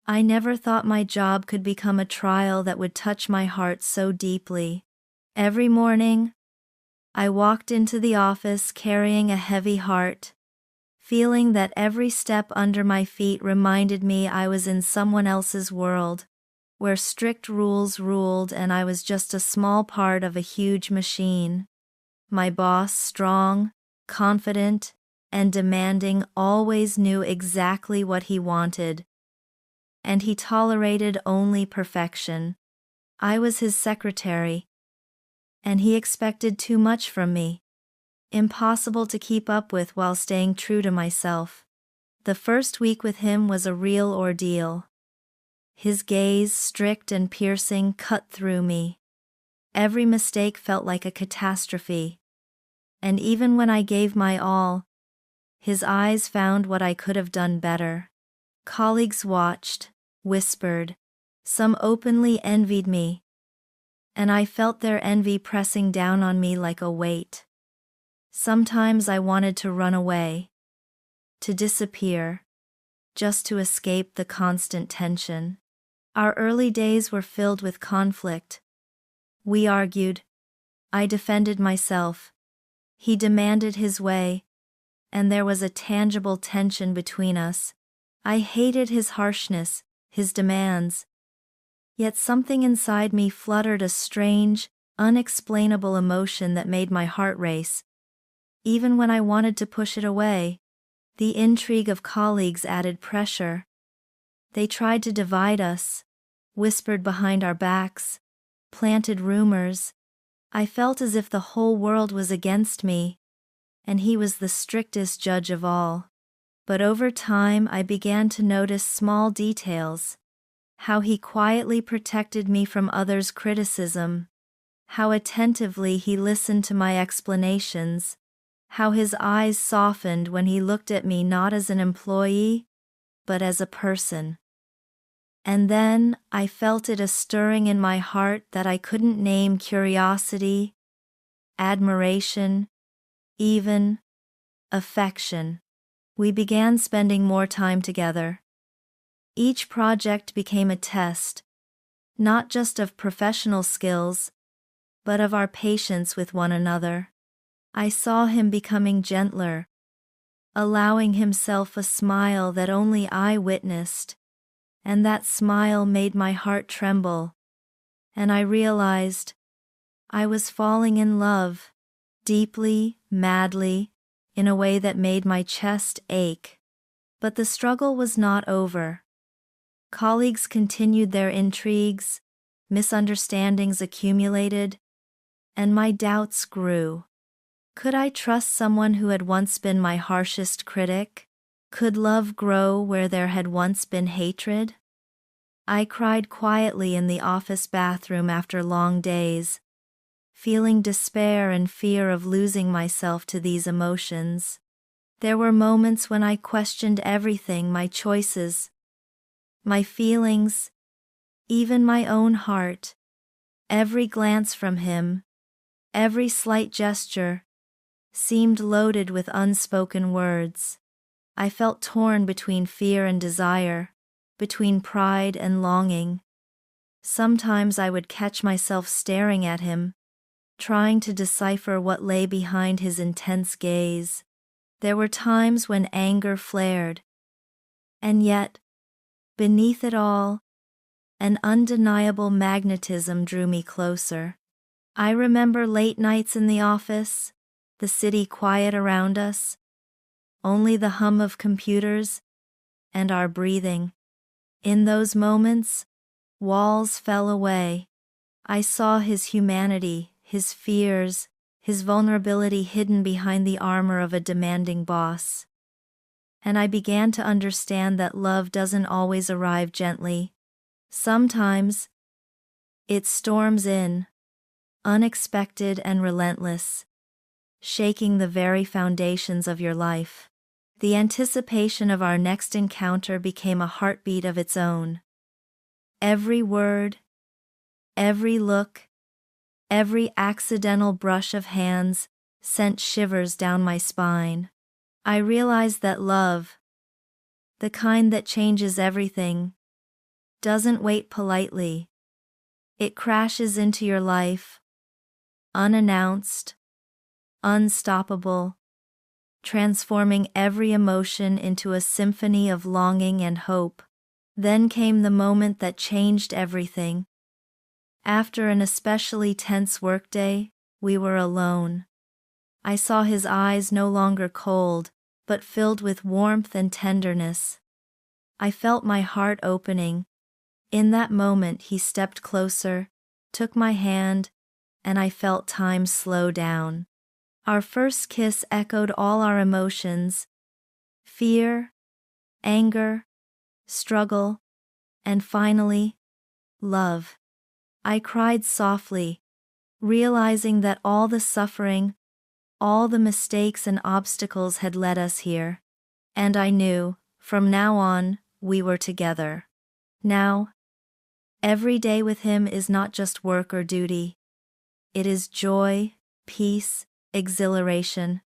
I never thought my job could become a trial that would touch my heart so deeply. Every morning, I walked into the office carrying a heavy heart, feeling that every step under my feet reminded me I was in someone else's world, where strict rules ruled and I was just a small part of a huge machine. My boss, strong, confident, and demanding, always knew exactly what he wanted, and he tolerated only perfection. I was his secretary, and he expected too much from me. Impossible to keep up with while staying true to myself. The first week with him was a real ordeal. His gaze, strict and piercing, cut through me. Every mistake felt like a catastrophe. And even when I gave my all, his eyes found what I could have done better. Colleagues watched, whispered. Some openly envied me, and I felt their envy pressing down on me like a weight. Sometimes I wanted to run away, to disappear, just to escape the constant tension. Our early days were filled with conflict. We argued. I defended myself. He demanded his way, and there was a tangible tension between us. I hated his harshness, his demands. Yet something inside me fluttered a strange, unexplainable emotion that made my heart race. Even when I wanted to push it away, the intrigue of colleagues added pressure. They tried to divide us, whispered behind our backs, planted rumors. I felt as if the whole world was against me, and he was the strictest judge of all. But over time I began to notice small details. How he quietly protected me from others' criticism. How attentively he listened to my explanations. How his eyes softened when he looked at me not as an employee, but as a person. And then I felt it a stirring in my heart that I couldn't name: curiosity, admiration, even affection. We began spending more time together. Each project became a test, not just of professional skills, but of our patience with one another. I saw him becoming gentler, allowing himself a smile that only I witnessed, and that smile made my heart tremble, and I realized I was falling in love, deeply, madly, in a way that made my chest ache. But the struggle was not over. Colleagues continued their intrigues, misunderstandings accumulated, and my doubts grew. Could I trust someone who had once been my harshest critic? Could love grow where there had once been hatred? I cried quietly in the office bathroom after long days, feeling despair and fear of losing myself to these emotions. There were moments when I questioned everything: my choices, my feelings, even my own heart. Every glance from him, every slight gesture, seemed loaded with unspoken words. I felt torn between fear and desire, between pride and longing. Sometimes I would catch myself staring at him, trying to decipher what lay behind his intense gaze. There were times when anger flared, and yet, beneath it all, an undeniable magnetism drew me closer. I remember late nights in the office, the city quiet around us, only the hum of computers and our breathing. In those moments, walls fell away. I saw his humanity, his fears, his vulnerability hidden behind the armor of a demanding boss. And I began to understand that love doesn't always arrive gently. Sometimes, it storms in, unexpected and relentless, shaking the very foundations of your life. The anticipation of our next encounter became a heartbeat of its own. Every word, every look, every accidental brush of hands sent shivers down my spine. I realized that love, the kind that changes everything, doesn't wait politely. It crashes into your life, unannounced, unstoppable, transforming every emotion into a symphony of longing and hope. Then came the moment that changed everything. After an especially tense workday, we were alone. I saw his eyes no longer cold, but filled with warmth and tenderness. I felt my heart opening. In that moment he stepped closer, took my hand, and I felt time slow down. Our first kiss echoed all our emotions: fear, anger, struggle, and finally, love. I cried softly, realizing that all the suffering, all the mistakes and obstacles had led us here. And I knew, from now on, we were together. Now, every day with him is not just work or duty. It is joy, peace, exhilaration.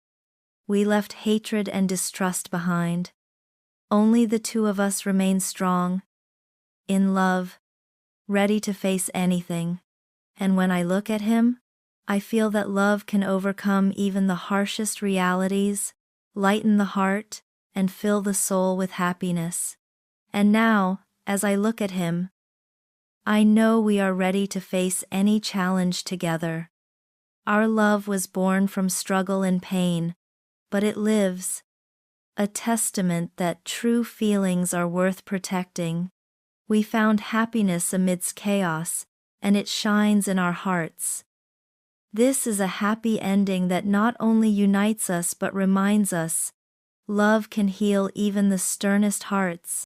We left hatred and distrust behind. Only the two of us remain strong, in love, ready to face anything. And when I look at him, I feel that love can overcome even the harshest realities, lighten the heart, and fill the soul with happiness. And now, as I look at him, I know we are ready to face any challenge together. Our love was born from struggle and pain, but it lives, a testament that true feelings are worth protecting. We found happiness amidst chaos, and it shines in our hearts. This is a happy ending that not only unites us but reminds us, love can heal even the sternest hearts.